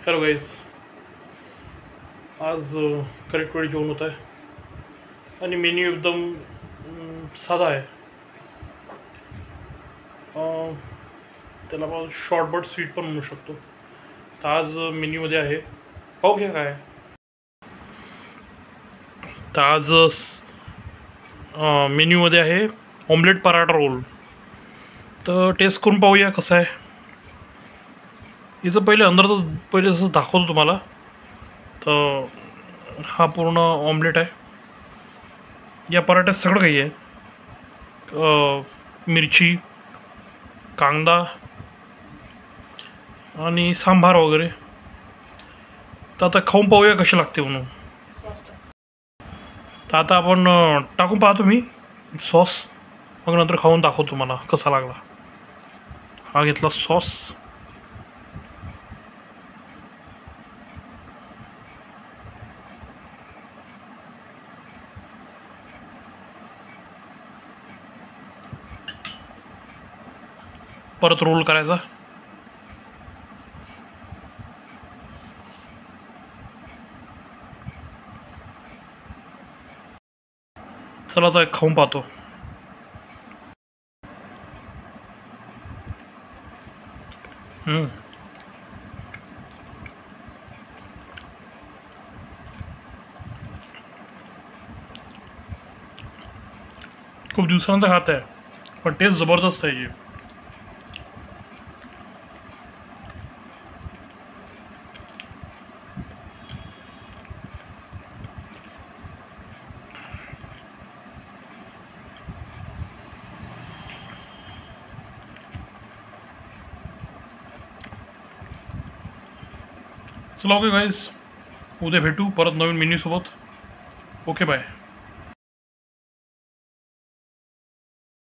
Hello guys, आज correct वेळी जेवण होत आहे आणि मेन्यू एकदम साधा आहे. त्याला आपण शॉर्ट बट स्वीट पण म्हणू शकतो. तर आज मेन्यूमध्ये आहे, पाहू घ्या काय. तर आज मेन्यूमध्ये आहे ऑमलेट पराठा रोल. तर टेस्ट करून पाहूया कसं आहे. हिचं पहिले जसं दाखवतो तुम्हाला. तर हा पूर्ण ऑमलेट आहे. या पराठ्यात सगळं काही आहे, मिरची, कांदा आणि सांबार वगैरे. तर आता खाऊन पाहूया कशी लागते म्हणून. तर आता आपण टाकून पाहतो मी सॉस, मग नंतर खाऊन दाखवतो तुम्हाला कसा लागला. हा घेतला सॉस. परत रोल करायचा. चला आता खाऊन पाहतो. खूप दिवसानंतर खात आहे, पण टेस्ट जबरदस्त आहे. चला ओके गाईज, उद्या भेटू परत नवीन मेन्यूसोबत. Okay bye.